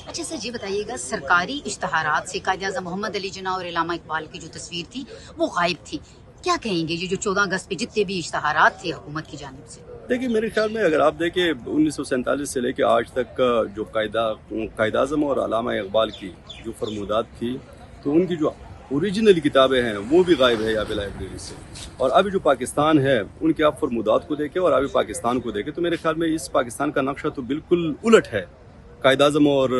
اچھا سر یہ بتائیے گا، سرکاری اشتہارات سے قائد اعظم محمد علی جناح اور علامہ اقبال کی جو تصویر تھی وہ غائب تھی، کیا کہیں گے یہ جو 14 اگست پہ جتنے بھی اشتہارات تھے حکومت کی جانب سے؟ دیکھیے میرے خیال میں اگر آپ دیکھیں 1947 سے لے کے آج تک جو قائد اعظم اور علامہ اقبال کی جو فرمودات تھی، تو ان کی جو اوریجنل کتابیں ہیں وہ بھی غائب ہے یہاں پہ لائبریری سے. اور ابھی جو پاکستان ہے ان کے آپ فرمودات کو دیکھیں اور ابھی پاکستان کو دیکھیں تو میرے خیال میں اس پاکستان کا نقشہ تو بالکل الٹ ہے قائد اعظم اور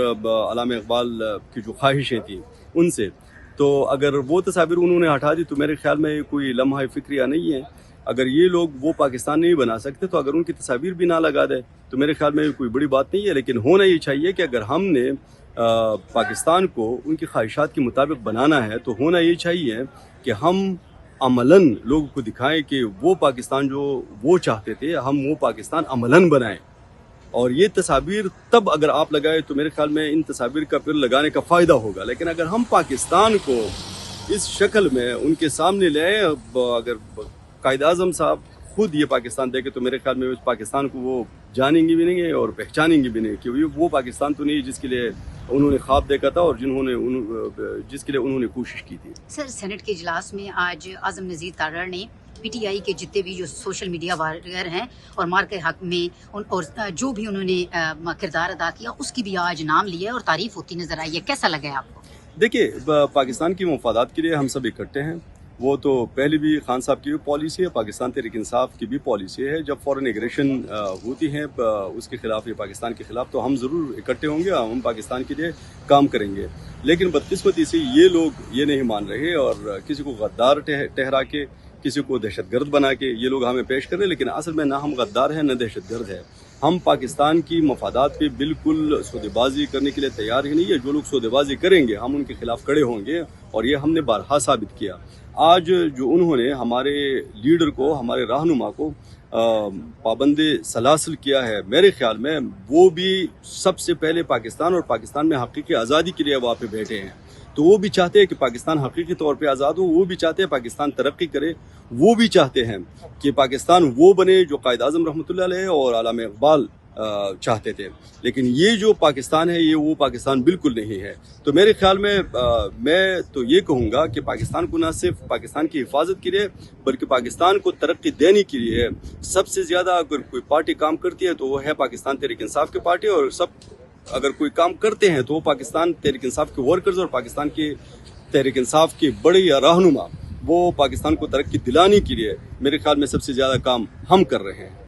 علامہ اقبال کی جو خواہشیں تھیں ان سے. تو اگر وہ تصاویر انہوں نے ہٹا دی تو میرے خیال میں کوئی لمحہ فکریہ نہیں ہے. اگر یہ لوگ وہ پاکستان نہیں بنا سکتے تو اگر ان کی تصاویر بھی نہ لگا دے تو میرے خیال میں کوئی بڑی بات نہیں ہے. لیکن ہونا یہ چاہیے کہ اگر ہم نے پاکستان کو ان کی خواہشات کے مطابق بنانا ہے تو ہونا یہ چاہیے کہ ہم عملاً لوگوں کو دکھائیں کہ وہ پاکستان جو وہ چاہتے تھے ہم وہ پاکستان عملاً بنائیں. اور یہ تصاویر تب اگر آپ لگائے تو میرے خیال میں ان تصاویر کا پھر لگانے کا فائدہ ہوگا. لیکن اگر ہم پاکستان کو اس شکل میں ان کے سامنے لے آئیں، اگر قائد اعظم صاحب خود یہ پاکستان دیکھے تو میرے خیال میں اس پاکستان کو وہ جانیں گے بھی نہیں اور پہچانیں گے بھی نہیں، کیونکہ وہ پاکستان تو نہیں جس کے لیے انہوں نے خواب دیکھا تھا اور جس کے لیے انہوں نے کوشش کی تھی. سر سینٹ کے اجلاس میں آج اعظم نذیر تارڑ نے پی ٹی آئی کے جتنے بھی جو سوشل میڈیا واریر ہیں اور مار کے حق میں اور جو بھی انہوں نے کردار ادا کیا اس کی بھی آج نام لیا اور تعریف ہوتی نظر آئی ہے، کیسا لگا ہے آپ کو؟ دیکھیے پاکستان کی مفادات کے لیے ہم سب اکٹھے ہیں. وہ تو پہلے بھی خان صاحب کی بھی پالیسی ہے، پاکستان تحریک انصاف کی بھی پالیسی ہے. جب فورن ایگریشن ہوتی ہے اس کے خلاف یا پاکستان کے خلاف تو ہم ضرور اکٹھے ہوں گے، ہم پاکستان کے لیے کام کریں گے. لیکن بدقسمتی سے یہ لوگ یہ نہیں مان رہے اور کسی کو غدار ٹھہرا کے، کسی کو دہشت گرد بنا کے یہ لوگ ہمیں پیش کر رہے ہیں. لیکن اصل میں نہ ہم غدار ہیں نہ دہشت گرد ہے. ہم پاکستان کی مفادات پہ بالکل سودے بازی کرنے کے لیے تیار ہی نہیں ہے. جو لوگ سودے بازی کریں گے ہم ان کے خلاف کھڑے ہوں گے اور یہ ہم نے بارہا ثابت کیا. آج جو انہوں نے ہمارے لیڈر کو، ہمارے رہنما کو پابند سلاسل کیا ہے، میرے خیال میں وہ بھی سب سے پہلے پاکستان اور پاکستان میں حقیقی آزادی کے لیے وہاں پہ بیٹھے ہیں. تو وہ بھی چاہتے ہیں کہ پاکستان حقیقی طور پہ آزاد ہو، وہ بھی چاہتے ہیں پاکستان ترقی کرے، وہ بھی چاہتے ہیں کہ پاکستان وہ بنے جو قائد اعظم رحمۃ اللہ علیہ اور علامہ اقبال چاہتے تھے. لیکن یہ جو پاکستان ہے یہ وہ پاکستان بالکل نہیں ہے. تو میرے خیال میں میں تو یہ کہوں گا کہ پاکستان کو نہ صرف پاکستان کی حفاظت کے لیے بلکہ پاکستان کو ترقی دینے کے لیے سب سے زیادہ اگر کوئی پارٹی کام کرتی ہے تو وہ ہے پاکستان تحریک انصاف کی پارٹی. اور سب اگر کوئی کام کرتے ہیں تو وہ پاکستان تحریک انصاف کے ورکرز اور پاکستان کے تحریک انصاف کے بڑے یا رہنما وہ پاکستان کو ترقی دلانے کے لیے میرے خیال میں سب سے زیادہ کام ہم کر رہے ہیں.